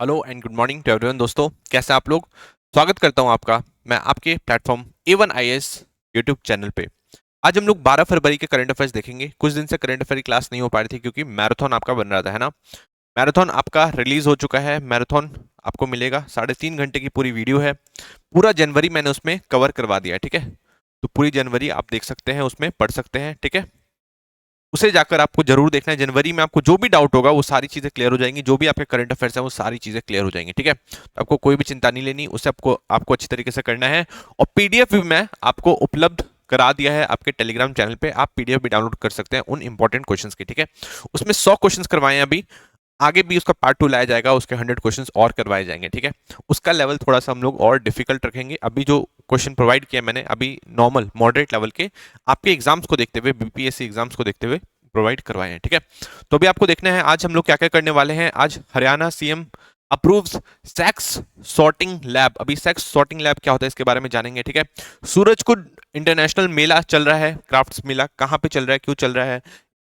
Hello and good morning to everyone. दोस्तों, कैसे हैं आप लोग? स्वागत करता हूं आपका मैं आपके platform A1 IAS YouTube channel पे। आज हम लोग 12 फरवरी के करंट अफेयर्स देखेंगे। कुछ दिन से करंट अफेयर की क्लास नहीं हो पा रही थी क्योंकि मैराथन आपका बन रहा था, है ना। मैराथन आपका रिलीज हो चुका है। मैराथन आपको मिलेगा, 3.5 घंटे की पूरी वीडियो है। पूरा जनवरी मैंने उसमें कवर करवा दिया है, ठीक है। तो पूरी जनवरी आप देख सकते हैं, उसमें पढ़ सकते हैं, ठीक है। उसे जाकर आपको जरूर देखना है। जनवरी में आपको जो भी डाउट होगा वो सारी चीजें क्लियर हो जाएंगी, जो भी आपके करंट अफेयर्स हैं वो सारी चीजें क्लियर हो जाएंगी, ठीक है। तो आपको कोई भी चिंता नहीं लेनी, उसे आपको आपको अच्छी तरीके से करना है। और पीडीएफ भी मैं आपको उपलब्ध करा दिया है आपके टेलीग्राम चैनल पे। आप पीडीएफ भी डाउनलोड कर सकते हैं उन इंपॉर्टेंट क्वेश्चंस की, ठीक है। उसमें 100 क्वेश्चंस करवाए हैं अभी। आगे भी उसका पार्ट 2 लाया जाएगा, उसके 100 क्वेश्चंस और करवाए जाएंगे, ठीक है। उसका लेवल थोड़ा सा हम लोग और डिफिकल्ट रखेंगे। अभी जो क्वेश्चन प्रोवाइड किया मैंने, अभी नॉर्मल मॉडरेट लेवल के आपके एग्जाम्स को देखते हुए, बीपीएससी एग्जाम्स को देखते हुए प्रोवाइड करवाए हैं, ठीक है। तो अभी आपको देखना है आज हम लोग क्या क्या करने वाले हैं। आज Haryana CM approves sex sorting lab. अभी सेक्स सॉर्टिंग लैब क्या होता है इसके बारे में जानेंगे, ठीक है। सूरजकुंड इंटरनेशनल मेला चल रहा है, क्राफ्ट्स मेला कहाँ पे चल रहा है, क्यों चल रहा है,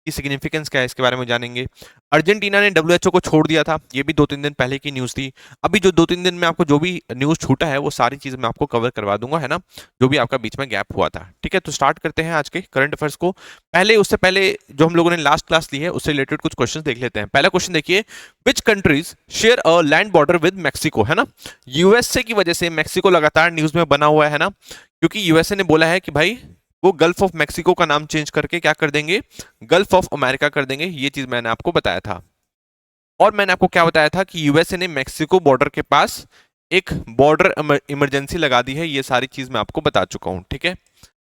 की सिग्निफिकेंस क्या है, इसके बारे में जानेंगे। अर्जेंटीना ने डब्ल्यूएचओ को छोड़ दिया था, ये भी 2-3 दिन पहले की न्यूज थी। अभी जो 2-3 दिन में आपको जो भी न्यूज छूटा है वो सारी चीज मैं आपको कवर करवा दूंगा, है ना। जो भी आपका बीच में गैप हुआ था, ठीक है। तो स्टार्ट करते हैं आज के करंट अफेयर्स को। उससे पहले जो हम लोगों ने लास्ट क्लास ली है उससे रिलेटेड कुछ क्वेश्चन देख लेते हैं। पहला क्वेश्चन देखिए, which countries share a land border with Mexico, है ना। यूएसए की वजह से मैक्सिको लगातार न्यूज में बना हुआ है ना, क्योंकि यूएसए ने बोला है कि भाई वो गल्फ ऑफ मैक्सिको का नाम चेंज करके क्या कर देंगे, गल्फ ऑफ अमेरिका कर देंगे। ये चीज मैंने आपको बताया था। और मैंने आपको क्या बताया था कि यूएसए ने मैक्सिको बॉर्डर के पास एक बॉर्डर इमरजेंसी लगा दी है। ये सारी चीज मैं आपको बता चुका हूं, ठीक है।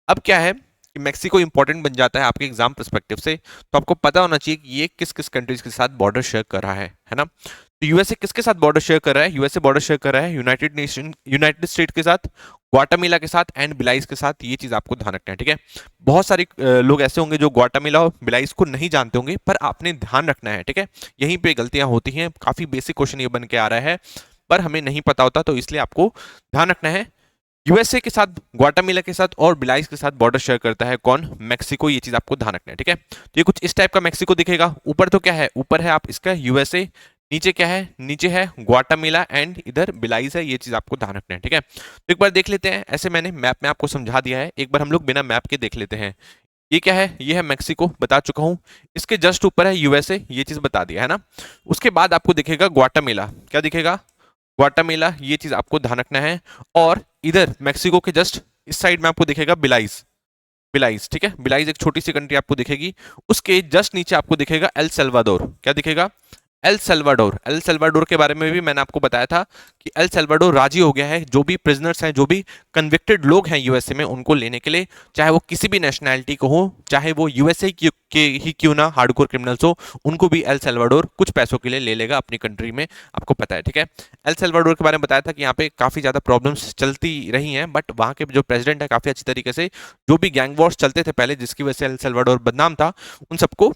अब क्या है कि मैक्सिको इंपॉर्टेंट बन जाता है आपके एग्जाम पर्सपेक्टिव से, तो आपको पता होना चाहिए कि ये किस किस कंट्रीज के साथ बॉर्डर शेयर कर रहा है ना। तो यूएसए किसके साथ बॉर्डर शेयर कर रहा है? यूएसए बॉर्डर शेयर कर रहा है यूनाइटेड स्टेट के साथ, ग्वाटामिला के साथ एंड बिलाइस के साथ। ये चीज आपको ध्यान रखना है, ठीक है। बहुत सारे लोग ऐसे होंगे जो ग्वाटामिला और बिलाइस को नहीं जानते होंगे, पर आपने ध्यान रखना है, ठीक है। यहीं पे गलतियां होती हैं। काफी बेसिक क्वेश्चन ये बन के आ रहा है, पर हमें नहीं पता होता, तो इसलिए आपको ध्यान रखना है। यूएसए के साथ, ग्वाटामिला के साथ और बिलाइस के साथ बॉर्डर शेयर करता है कौन? मैक्सिको। ये चीज आपको ध्यान रखना है, ठीक है। तो ये कुछ इस टाइप का मैक्सिको दिखेगा। ऊपर तो क्या है, ऊपर है आप इसका यूएसए, नीचे क्या है, नीचे है ग्वाटामिला एंड इधर बिलाइस है। ये चीज आपको ध्यान रखना है, ठीक है। तो एक बार देख लेते हैं, ऐसे मैंने मैप में आपको समझा दिया है, एक बार हम लोग बिना मैप के देख लेते हैं। ये क्या है? ये है मैक्सिको, बता चुका हूं। इसके जस्ट ऊपर है यूएसए, ये चीज बता दिया है ना। उसके बाद आपको दिखेगा ग्वाटामिला। क्या दिखेगा? ग्वाटामेला। ये चीज आपको ध्यान रखना है। और इधर मैक्सिको के जस्ट इस साइड में आपको दिखेगा बिलाइस। बिलाइस, ठीक है। बिलाइस एक छोटी सी कंट्री आपको दिखेगी। उसके जस्ट नीचे आपको दिखेगा एल सल्वाडोर। क्या दिखेगा? El Salvador. एल सल्वाडोर के बारे में भी मैंने आपको बताया था कि एल सल्वाडोर राजी हो गया है जो भी प्रिजनर्स हैं, जो भी कन्विक्टेड लोग हैं यूएसए में, उनको लेने के लिए, चाहे वो किसी भी नेशनैलिटी को हो, चाहे वो यूएसए के ही क्यों ना हार्डकोर क्रिमिनल्स हो, उनको भी एल सल्वाडोर कुछ पैसों के लिए ले लेगा अपनी कंट्री में, आपको पता है, ठीक है। एल सल्वाडोर के बारे में बताया था कि यहाँ पे काफी ज्यादा प्रॉब्लम्स चलती रही हैं, बट वहाँ के जो प्रेसिडेंट है काफी अच्छी तरीके से जो भी गैंग वॉर्स चलते थे पहले, जिसकी वजह से एल सल्वाडोर बदनाम था, उन सबको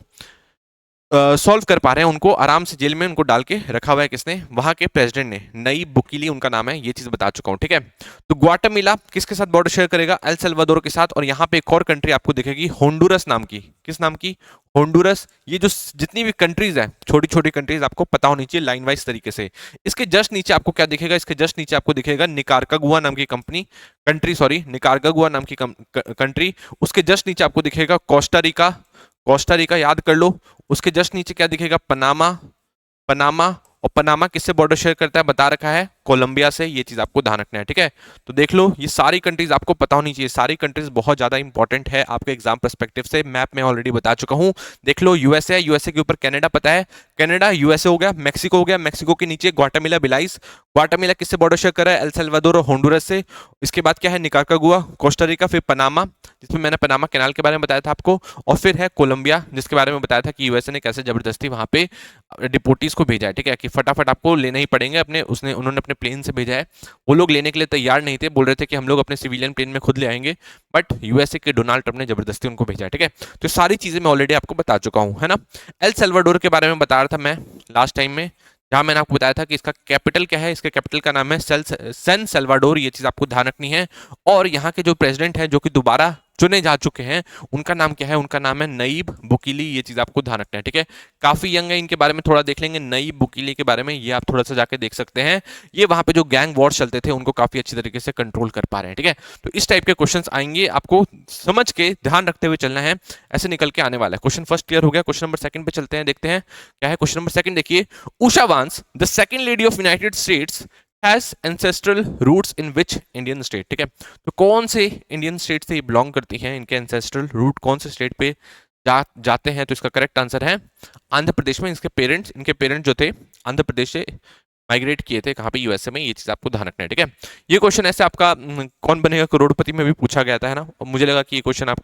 सॉल्व कर पा रहे हैं। उनको आराम से जेल में उनको डाल के रखा हुआ है किसने? वहां के प्रेसिडेंट ने। नई बुकीली उनका नाम है, ये चीज बता चुका हूं, ठीक है। तो ग्वाटामिला किसके साथ बॉर्डर शेयर करेगा? एल सल्वाडोर के साथ। और यहाँ पे एक और कंट्री आपको दिखेगी होंडुरस नाम की। किस नाम की? होंडुरस। ये जो जितनी भी कंट्रीज है, छोटी छोटी कंट्रीज, आपको पता होनी चाहिए लाइन वाइज तरीके से। इसके जस्ट नीचे आपको क्या दिखेगा? इसके जस्ट नीचे आपको दिखेगा निकारागुआ नाम की कंट्री, सॉरी, निकारागुआ नाम की कंट्री। उसके जस्ट नीचे आपको दिखेगा कोस्टा रिका। कोस्टा रिका याद कर लो। उसके जस्ट नीचे क्या दिखेगा? पनामा। पनामा। और पनामा किससे बॉर्डर शेयर करता है? बता रखा है कोलंबिया से। ये चीज आपको ध्यान रखना है, ठीक है। तो देख लो, ये सारी कंट्रीज आपको पता होनी चाहिए। सारी कंट्रीज बहुत ज्यादा इंपॉर्टेंट है आपके एग्जाम पर्सपेक्टिव से। मैप में ऑलरेडी बता चुका हूं। देख लो, यूएसए, यूएसए के ऊपर कनाडा पता है, कनाडा, यूएसए हो गया, मैक्सिको हो गया, मैक्सिको के नीचे ग्वाटामिला बिलाइस। ग्वाटामिला किससे बॉर्डर शेयर कर रहा है? एल सल्वाडोर और होंडुरस से। इसके बाद क्या है? निकारागुआ, कोस्टा रिका, फिर पनामा, जिसमें मैंने पनामा कैनाल के बारे में बताया था आपको, और फिर है कोलंबिया, जिसके बारे में बताया था कि यूएसए ने कैसे जबरदस्ती वहां पे डिपोटीज को भेजा है, ठीक है, कि फटाफट आपको लेने ही पड़ेंगे अपने, उन्होंने अपने प्लेन से भेजा है। वो लोग लेने के लिए तैयार नहीं थे, बोल रहे थे कि हम लोग अपने सिविलियन प्लेन में खुद ले आएंगे, बट यूएसए के डोनाल्ड ट्रंप ने जबरदस्ती उनको भेजा है, ठीक है। तो सारी चीजें मैं ऑलरेडी आपको बता चुका हूं, है ना। एल सल्वाडोर के बारे में बता रहा था मैं लास्ट टाइम में, जहां मैंने आपको बताया था कि इसका कैपिटल क्या है। इसके कैपिटल का नाम है सैन सल्वाडोर। ये चीज आपको ध्यान रखनी है। और यहाँ के जो प्रेसिडेंट है, जो कि दोबारा चुने जा चुके हैं उनका नाम क्या है, उनका नाम है नईब बुकीली। ये चीज आपको ध्यान रखना है, ठीक है। काफी यंग है, इनके बारे में थोड़ा देख लेंगे, नईब बुकीली के बारे में, ये आप थोड़ा सा जाके देख सकते हैं। ये वहां पे जो गैंग वॉर्स चलते थे उनको काफी अच्छी तरीके से कंट्रोल कर पा रहे हैं, ठीक है। तो इस टाइप के क्वेश्चंस आएंगे, आपको समझ के ध्यान रखते हुए चलना है, ऐसे निकल के आने वाला है। क्वेश्चन फर्स्ट क्लियर हो गया। क्वेश्चन नंबर सेकंड पे चलते हैं, देखते हैं क्या है। क्वेश्चन नंबर सेकंड देखिए, Usha Vance the second lady of United States has ancestral roots in which Indian state, ठीक है। तो कौन से इंडियन स्टेट से बिलोंग करती हैं, इनके एंसेस्ट्रल रूट कौन से स्टेट पे जाते हैं, तो इसका करेक्ट आंसर है आंध्र प्रदेश में। इनके पेरेंट्स जो थे आंध्र प्रदेश से माइग्रेट किए थे, कहाँ पे, यूएसए में। ये चीज आपको ध्यान रखना है, ठीक है। ये क्वेश्चन ऐसे आपका कौन बनेगा करोड़पति में भी पूछा गया था, है ना। मुझे लगा कि ये क्वेश्चन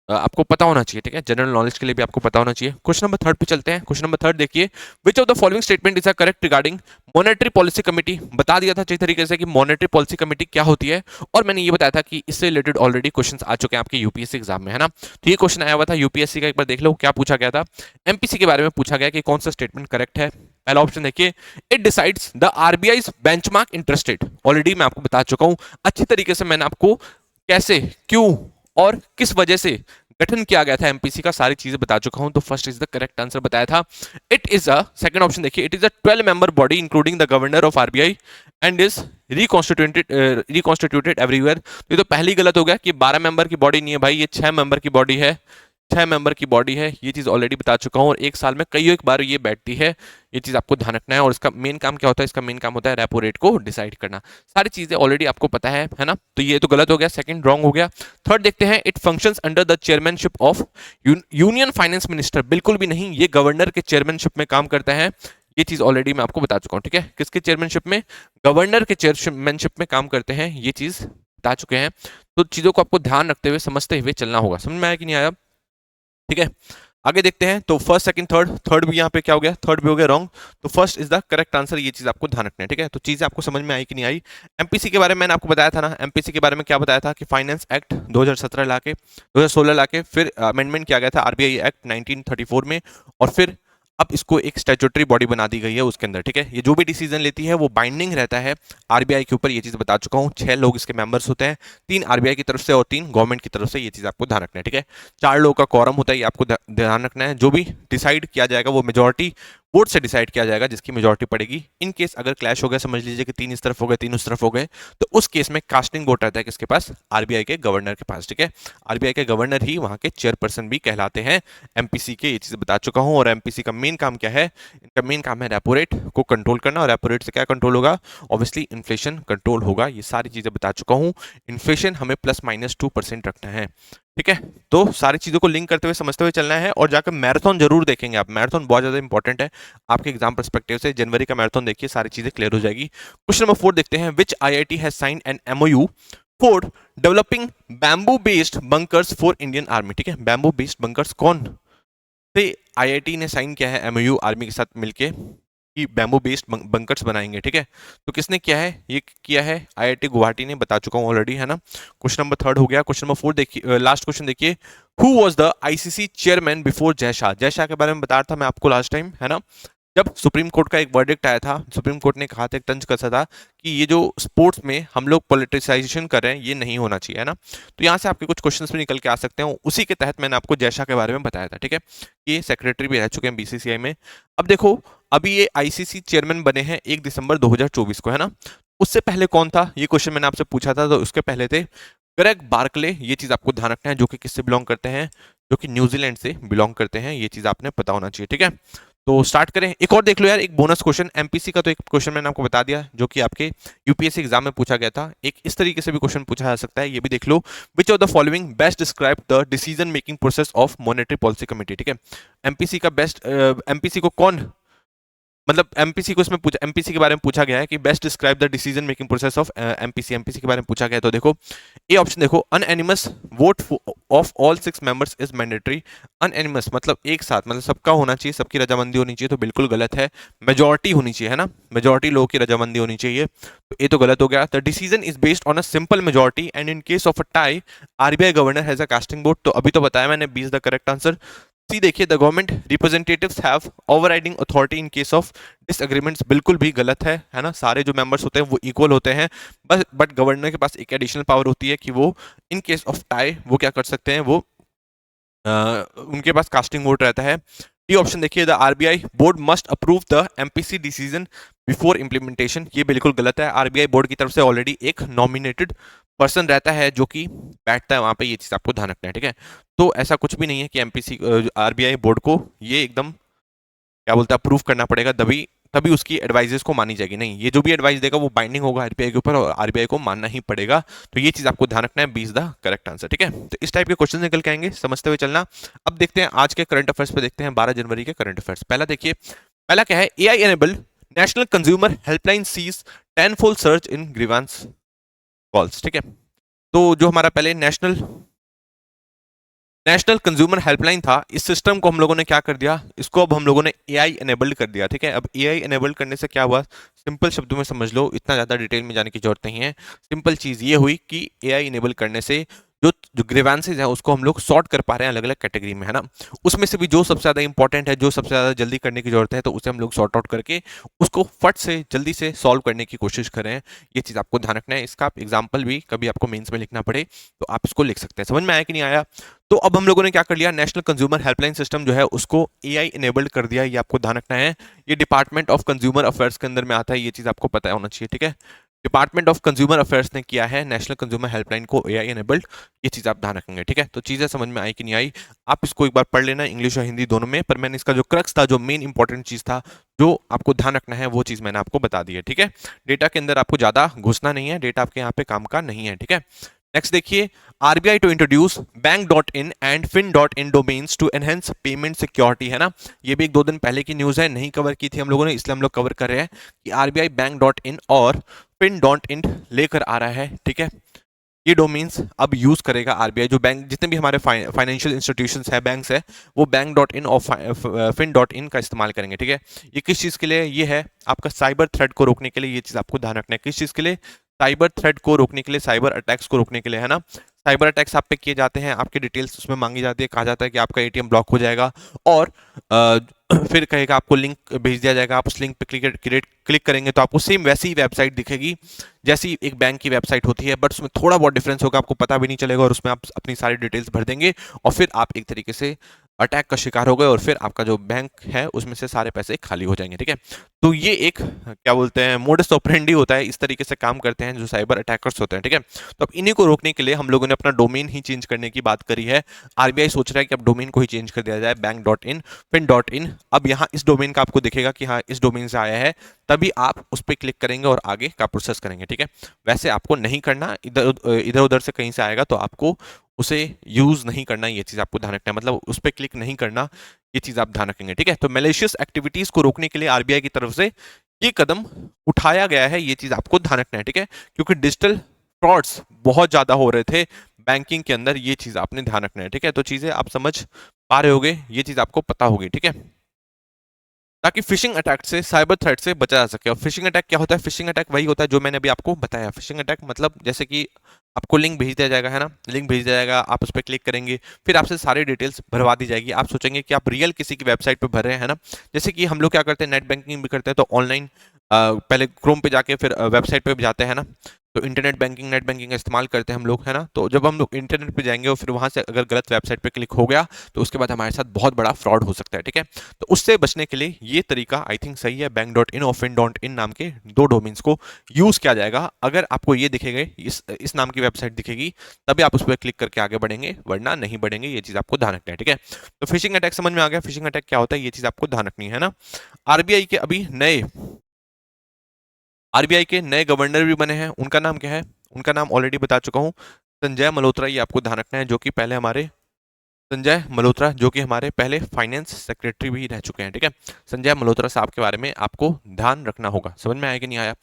आपको पता होना चाहिए, ठीक है, जनरल नॉलेज के लिए भी आपको पता होना चाहिए। क्वेश्चन नंबर थर्ड पे चलते हैं। क्वेश्चन नंबर थर्ड देखिए, विच of the following statement is correct regarding monetary policy committee. बता दिया था अच्छी तरीके से कि मॉनेटरी पॉलिसी कमेटी क्या होती है, और मैंने ये बताया था कि इससे रिलेटेड ऑलरेडी क्वेश्चंस आ चुके हैं आपके यूपीएससी एग्जाम में, है ना। तो ये क्वेश्चन आया हुआ था यूपीएससी का, एक बार देख लो क्या पूछा गया था। एमपीसी के बारे में पूछा गया कि कौन सा स्टेटमेंट करेक्ट है। पहला ऑप्शन देखिए, it decides the RBI's benchmark interest rate. Already मैं आपको बता चुका हूं अच्छी तरीके से, मैंने आपको कैसे, क्यों और किस वजह से गठन किया गया था एमपीसी का, सारी चीजें बता चुका हूं। तो first is the correct answer बताया था। It is a, second option देखिए, it is a 12 member body including the governor of RBI and is reconstituted everywhere. तो ये तो पहली गलत हो गया कि 12 मेंबर की बॉडी नहीं है भाई, ये 6 मेंबर की बॉडी है, 6 मेंबर की बॉडी है। ये चीज ऑलरेडी बता चुका हूं, और एक साल में कई एक बार ये बैठती है। ये चीज आपको ध्यान रखना है। और इसका मेन काम क्या होता है, इसका मेन काम होता है रेपो रेट को डिसाइड करना। सारी चीजें ऑलरेडी आपको पता है ना। तो ये तो गलत हो गया, सेकंड रॉन्ग हो गया। थर्ड देखते हैं, it functions under the chairmanship of union finance minister. बिल्कुल भी नहीं, ये गवर्नर के चेयरमैनशिप में काम करता है। ये चीज ऑलरेडी मैं आपको बता चुका हूं, ठीक है। किसके चेयरमैनशिप में, गवर्नर के चेयरमैनशिप में काम करते हैं, ये चीज बता चुके हैं। तो चीजों को आपको ध्यान रखते हुए समझते हुए चलना होगा। समझ में आया कि नहीं आया, ठीक है। आगे देखते हैं, तो फर्स्ट सेकंड थर्ड भी यहाँ पे क्या हो गया, थर्ड भी हो गया रॉन्ग। तो first is the correct answer. ये चीज आपको ध्यान रखना है, ठीक है। तो चीजें आपको समझ में आई कि नहीं आई। एमपीसी के बारे में मैंने आपको बताया था ना, एमपीसी के बारे में क्या बताया था कि फाइनेंस एक्ट 2017 लाके 2016 लाके फिर अमेंडमेंट किया गया था आरबीआई एक्ट 1934 में, और फिर अब इसको एक स्टैट्यूटरी बॉडी बना दी गई है उसके अंदर, ठीक है। ये जो भी डिसीजन लेती है वो बाइंडिंग रहता है आरबीआई के ऊपर। ये चीज बता चुका हूँ। 6 लोग इसके मेंबर्स होते हैं, 3 आरबीआई की तरफ से और 3 गवर्नमेंट की तरफ से। ये चीज आपको ध्यान रखना है, ठीक है। 4 लोगों का कॉरम होता है, ये आपको ध्यान रखना है। जो भी डिसाइड किया जाएगा वो मेजोरिटी वोट से डिसाइड किया जाएगा, जिसकी मेजोरिटी पड़ेगी। इन केस अगर क्लैश हो गया, समझ लीजिए कि 3 इस तरफ हो गए 3 उस तरफ हो गए, तो उस केस में कास्टिंग वोट रहता है किसके पास, आरबीआई के गवर्नर के पास, ठीक है। आरबीआई के गवर्नर ही वहां के चेयरपर्सन भी कहलाते हैं एमपीसी के। ये चीज बता चुका हूं। और एमपीसी का मेन काम क्या है, इनका मेन काम है रेपो रेट को कंट्रोल करना। और रेपो रेट से क्या कंट्रोल होगा, ऑब्वियसली इन्फ्लेशन कंट्रोल होगा। ये सारी चीजें बता चुका हूं। इन्फ्लेशन हमें +-2% रखना है, ठीक है। तो सारी चीजों को लिंक करते हुए समझते हुए चलना है। और जाकर मैराथन जरूर देखेंगे आप, मैराथन बहुत ज्यादा इंपॉर्टेंट है आपके एग्जाम पर्सपेक्टिव से। जनवरी का मैराथन देखिए, सारी चीजें क्लियर हो जाएगी। क्वेश्चन नंबर 4 देखते हैं, विच IIT has signed an MOU for developing bamboo based bunkers for Indian army, ठीक है। बैम्बू बेस्ड बंकर्स कौन से आईआईटी ने साइन किया है एमओयू आर्मी के साथ मिलके कि बैम्बू बेस्ड बंकर्स बनाएंगे, ठीक है। तो किसने किया है, ये किया है आईआईटी गुवाहाटी ने, बता चुका हूं ऑलरेडी, है ना। क्वेश्चन नंबर 3 हो गया। क्वेश्चन नंबर 4 देखिए, लास्ट क्वेश्चन देखिए, who was the ICC chairman before Jay Shah. Jay Shah के बारे में बताया था मैं आपको लास्ट टाइम, है ना। जब सुप्रीम कोर्ट का एक वर्डिक्ट आया था, सुप्रीम कोर्ट ने कहा था, एक तंज कसा था कि ये जो स्पोर्ट्स में हम लोग पॉलिटिसाइजेशन कर रहे हैं, ये नहीं होना चाहिए, है ना। तो यहाँ से आपके कुछ क्वेश्चंस भी निकल के आ सकते हैं। उसी के तहत मैंने आपको जयशा के बारे में बताया था, ठीक है। ये सेक्रेटरी भी रह चुके हैं बीसीसीआई में। अब देखो, अभी ये आईसीसी चेयरमैन बने हैं 1 दिसंबर 2024 को, है ना। उससे पहले कौन था, ये क्वेश्चन मैंने आपसे पूछा था। तो उसके पहले थे ग्रेग बार्कले। ये चीज आपको ध्यान रखना है, जो कि किससे बिलोंग करते हैं, जो कि न्यूजीलैंड से बिलोंग करते हैं। ये चीज आपने पता होना चाहिए, ठीक है। तो स्टार्ट करें। एक और देख लो यार, एक बोनस क्वेश्चन एमपीसी का। तो एक क्वेश्चन मैंने आपको बता दिया जो कि आपके यूपीएससी एग्जाम में पूछा गया था। एक इस तरीके से भी क्वेश्चन पूछा जा सकता है, ये भी देख लो। Which of the following best describe the decision making process of monetary policy committee, ठीक है। एमपीसी का बेस्ट, एमपीसी को कौन, मतलब एमपीसी को इसमें पूछा, एमपीसी के बारे में पूछा गया है कि best describe the decision making process of MPC. MPC के बारे में पूछा गया है। तो देखो, ये ऑप्शन देखो, unanimous vote of all 6 members is mandatory. Unanimous मतलब एक साथ, मतलब सबका होना चाहिए, सबकी रजामंदी होनी चाहिए, तो बिल्कुल गलत है। मेजोरिटी होनी चाहिए, है ना, मेजोरिटी लोगों की रजामंदी होनी चाहिए, तो ये तो गलत हो गया। The decision is based on a simple majority and in case of a tie RBI governor has a casting vote. तो अभी तो बताया मैंने 20 द करेक्ट आंसर। सी देखिए, the government representatives have overriding authority in case of disagreements, बिल्कुल भी गलत है ना। सारे जो मेंबर्स होते हैं वो इक्वल होते हैं, बस बट गवर्नर के पास एक एडिशनल पावर होती है कि वो इन केस ऑफ टाई वो क्या कर सकते हैं, वो उनके पास कास्टिंग वोट रहता है। ये ऑप्शन देखिए, the RBI board must approve the MPC decision before implementation, ये बिल्कुल गलत है। आरबीआई बोर्ड की तरफ से ऑलरेडी एक नॉमिनेटेड पर्सन रहता है जो कि बैठता है वहां पे, ये चीज आपको ध्यान रखना है, ठीक है। तो ऐसा कुछ भी नहीं है कि एमपीसी आरबीआई बोर्ड को ये एकदम क्या बोलते हैं अप्रूव करना पड़ेगा, तभी तभी उसकी एडवाइजेस को मानी जाएगी, नहीं, ये जो भी एडवाइस देगा वो बाइंडिंग होगा आरबीआई के ऊपर और आरबीआई को मानना ही पड़ेगा। तो ये चीज आपको ध्यान रखना है, 20 द करेक्ट आंसर, ठीक है। तो इस टाइप के क्वेश्चन निकल के आएंगे, समझते हुए चलना। अब देखते हैं आज के करंट अफेयर्स पे, देखते हैं 12 जनवरी के करंट अफेयर्स। पहला देखिए, पहला क्या है, AI enabled national consumer helpline sees 10-fold surge in grievance calls, ठीक है। तो जो हमारा पहले नेशनल कंज्यूमर हेल्पलाइन था, इस सिस्टम को हम लोगों ने क्या कर दिया, इसको अब हम लोगों ने एआई एनेबल्ड कर दिया, ठीक है। अब एआई एनेबल्ड करने से क्या हुआ, सिंपल शब्दों में समझ लो, इतना ज्यादा डिटेल में जाने की जरूरत नहीं है। सिंपल चीज ये हुई कि एआई एनेबल करने से जो जो ग्रीवेंसेज है उसको हम लोग सॉर्ट कर पा रहे हैं अलग अलग कैटेगरी में, है ना। उसमें से भी जो सबसे ज्यादा इंपॉर्टेंट है, जो सबसे ज्यादा जल्दी करने की जरूरत है, तो उसे हम लोग सॉर्ट आउट करके उसको फट से जल्दी से सॉल्व करने की कोशिश करें। ये चीज आपको ध्यान रखना है। इसका आप एग्जाम्पल भी कभी आपको मेंस में लिखना पड़े तो आप इसको लिख सकते हैं। समझ में आया कि नहीं आया? तो अब हम लोगों ने क्या कर लिया, नेशनल कंज्यूमर हेल्पलाइन सिस्टम जो है उसको एआई इनेबल्ड कर दिया, ये आपको ध्यान रखना है। ये डिपार्टमेंट ऑफ कंज्यूमर अफेयर्स के अंदर में आता है, ये चीज आपको पता होना चाहिए, ठीक है। डिपार्टमेंट ऑफ कंज्यूमर अफेयर्स ने किया है नेशनल कंज्यूमर हेल्पलाइन को एआई इनेबल्ड, ये चीज आप ध्यान रखेंगे, ठीक है। तो चीजें समझ में आई कि नहीं आई, आप इसको एक बार पढ़ लेना इंग्लिश और हिंदी दोनों में, पर मैंने इसका जो क्रक्स था, जो मेन इंपॉर्टेंट चीज था, जो आपको ध्यान रखना है, वो चीज मैंने आपको बता दी है, ठीक है। डेटा के अंदर आपको ज्यादा घुसना नहीं है, डेटा आपके यहाँ पे काम का नहीं है, ठीक है। नेक्स्ट देखिए, RBI to introduce bank dot in and fin dot in domains to enhance payment security, है ना। ये भी 1-2 दिन पहले की न्यूज है, नहीं कवर की थी हम लोगों ने, इसलिए हम लोग कवर कर रहे हैं कि आरबीआई बैंक.इन और फिन.इन लेकर आ रहा है, ठीक है। ये डोमेन्स अब यूज करेगा आरबीआई, जो बैंक जितने भी हमारे फाइनेंशियल इंस्टीट्यूशंस है, बैंक्स है, वो बैंक.इन और फिन.इन का इस्तेमाल करेंगे, ठीक है। ये किस चीज के लिए, ये है आपका साइबर थ्रेट को रोकने के लिए, ये चीज आपको ध्यान रखना है। किस चीज के लिए, साइबर थ्रेट को रोकने के लिए, साइबर अटैक्स को रोकने के लिए, है ना। साइबर अटैक्स आप पे किए जाते हैं, आपकी डिटेल्स उसमें मांगी जाती है, कहा जाता है कि आपका एटीएम ब्लॉक हो जाएगा और फिर कहेगा आपको लिंक भेज दिया जाएगा, आप उस लिंक पे क्लिक करेंगे तो आपको सेम वैसी ही वेबसाइट दिखेगी जैसी एक बैंक की वेबसाइट होती है, बट उसमें थोड़ा बहुत डिफरेंस होगा, आपको पता भी नहीं चलेगा, और उसमें आप अपनी सारी डिटेल्स भर देंगे और फिर आप एक तरीके से अटैक का शिकार हो गए और फिर आपका जो बैंक है उसमें से सारे पैसे खाली हो जाएंगे, ठीक है। तो ये एक क्या बोलते हैं मोडस ऑपरेंडी होता है, इस तरीके से काम करते हैं जो साइबर अटैकर्स होते हैं, ठीक है। तो अब इन्हीं को रोकने के लिए हम लोगों ने अपना डोमेन ही चेंज करने की बात करी है। आरबीआई सोच रहा है कि अब डोमेन को ही चेंज कर दिया जाए, बैंक.इन फिन.इन। अब यहाँ इस डोमेन का आपको दिखेगा कि हाँ इस डोमेन से आया है, तभी आप उस पर क्लिक करेंगे और आगे का प्रोसेस करेंगे, ठीक है। वैसे आपको नहीं करना, इधर उधर से कहीं से आएगा तो आपको उसे यूज नहीं करना, ये चीज आपको ध्यान रखना है, मतलब उस पर क्लिक नहीं करना, ये चीज आप ध्यान रखेंगे, ठीक है। तो मैलिशियस एक्टिविटीज को रोकने के लिए आरबीआई की तरफ से ये कदम उठाया गया है, ये चीज आपको ध्यान रखना है, ठीक है। क्योंकि डिजिटल फ्रॉड्स बहुत ज्यादा हो रहे थे बैंकिंग के अंदर, ये चीज आपने ध्यान रखना है, ठीक है। तो चीजें आप समझ पा रहे होगे, ये चीज आपको पता होगी, ठीक है, ताकि फिशिंग अटैक से, साइबर थ्रेट से बचा जा सके। और फिशिंग अटैक क्या होता है, फिशिंग अटैक वही होता है जो मैंने अभी आपको बताया। फिशिंग अटैक मतलब जैसे कि आपको लिंक भेज दिया जाएगा, है ना, लिंक भेज दिया जाएगा, आप उस पर क्लिक करेंगे, फिर आपसे सारी डिटेल्स भरवा दी जाएगी, आप सोचेंगे कि आप रियल किसी की वेबसाइट पे भर रहे हैं ना। जैसे कि हम लोग क्या करते हैं, नेट बैंकिंग भी करते हैं, तो ऑनलाइन पहले क्रोम पे जाके फिर वेबसाइट पे भी जाते हैं ना, तो इंटरनेट बैंकिंग, नेट बैंकिंग का इस्तेमाल करते हैं हम लोग, है ना। तो जब हम लोग इंटरनेट पे जाएंगे और फिर वहां से अगर गलत वेबसाइट पे क्लिक हो गया तो उसके बाद हमारे साथ बहुत बड़ा फ्रॉड हो सकता है, ठीक है। तो उससे बचने के लिए ये तरीका आई थिंक सही है, बैंक.इन और फिन.इन नाम के 2 डोमेन्स को यूज किया जाएगा। अगर आपको ये दिखेगा, इस नाम की वेबसाइट दिखेगी, तभी आप उस पर क्लिक करके आगे बढ़ेंगे, वरना नहीं बढ़ेंगे, ये चीज आपको ध्यान रखना है, ठीक है। तो फिशिंग अटैक समझ में आ गया, फिशिंग अटैक क्या होता है, ये चीज आपको ध्यान रखनी है ना। आरबीआई के अभी नए आरबीआई के नए गवर्नर भी बने हैं, उनका नाम क्या है, उनका नाम ऑलरेडी बता चुका हूं, संजय मल्होत्रा, ये आपको ध्यान रखना है, जो कि पहले हमारे संजय मल्होत्रा जो कि हमारे पहले फाइनेंस सेक्रेटरी भी रह चुके हैं, ठीक है। संजय मल्होत्रा साहब के बारे में आपको ध्यान रखना होगा। समझ में आया कि नहीं आया?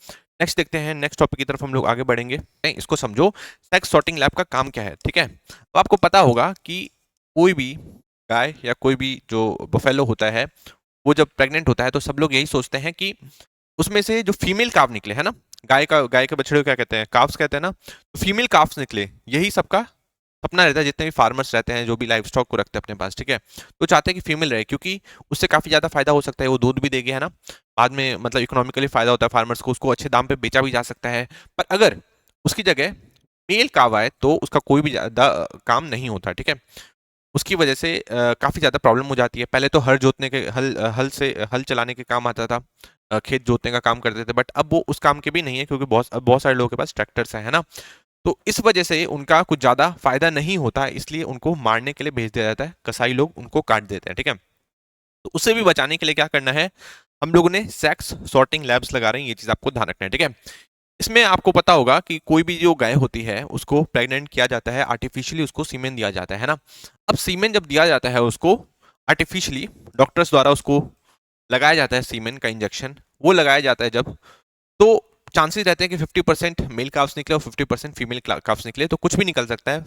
नेक्स्ट देखते हैं, नेक्स्ट टॉपिक की तरफ हम लोग आगे बढ़ेंगे। इसको समझो, सेक्स सॉर्टिंग लैब का काम क्या है, ठीक है। तो आपको पता होगा कि कोई भी गाय या कोई भी जो बफेलो होता है, वो जब प्रेग्नेंट होता है तो सब लोग यही सोचते हैं कि उसमें से जो फीमेल काव निकले, है ना, गाय के बछड़े को क्या कहते हैं, काव्स कहते हैं ना, तो फीमेल काव्स निकले, यही सबका सपना रहता है, जितने भी फार्मर्स रहते हैं, जो भी लाइव स्टॉक को रखते हैं अपने पास, ठीक है, तो चाहते हैं कि फीमेल रहे, क्योंकि उससे काफी ज्यादा फायदा हो सकता है, वो दूध भी देगी, है ना, बाद में मतलब इकोनॉमिकली फायदा होता है फार्मर्स को, उसको अच्छे दाम पे बेचा भी जा सकता है। पर अगर उसकी जगह मेल काव आए तो उसका कोई भी ज्यादा काम नहीं होता, ठीक है। उसकी वजह से काफी ज्यादा प्रॉब्लम हो जाती है। पहले तो हल जोतने के हल से हल चलाने के काम आता था, खेत जोतने का काम करते थे, बट अब वो उस काम के भी नहीं है, क्योंकि बहुत बहुत सारे लोगों के पास ट्रैक्टर्स है ना। तो इस वजह से उनका कुछ ज्यादा फायदा नहीं होता है, इसलिए उनको मारने के लिए भेज दिया जाता है, कसाई लोग उनको काट देते हैं, ठीक है। तो उससे भी बचाने के लिए क्या करना है, हम लोगों ने सेक्स सॉर्टिंग लैब्स लगा रहे हैं, ये चीज आपको ध्यान रखना है, ठीक है। इसमें आपको पता होगा कि कोई भी जो गाय होती है उसको प्रेग्नेंट किया जाता है, आर्टिफिशियली उसको सीमेन दिया जाता है ना। अब सीमेन जब दिया जाता है उसको आर्टिफिशियली, डॉक्टर्स द्वारा उसको लगाया जाता है सीमेन का इंजेक्शन, वो लगाया जाता है जब, तो चांसेस रहते हैं कि 50% मेल काफ्स निकले और 50% फीमेल काफ्स निकले, तो कुछ भी निकल सकता है,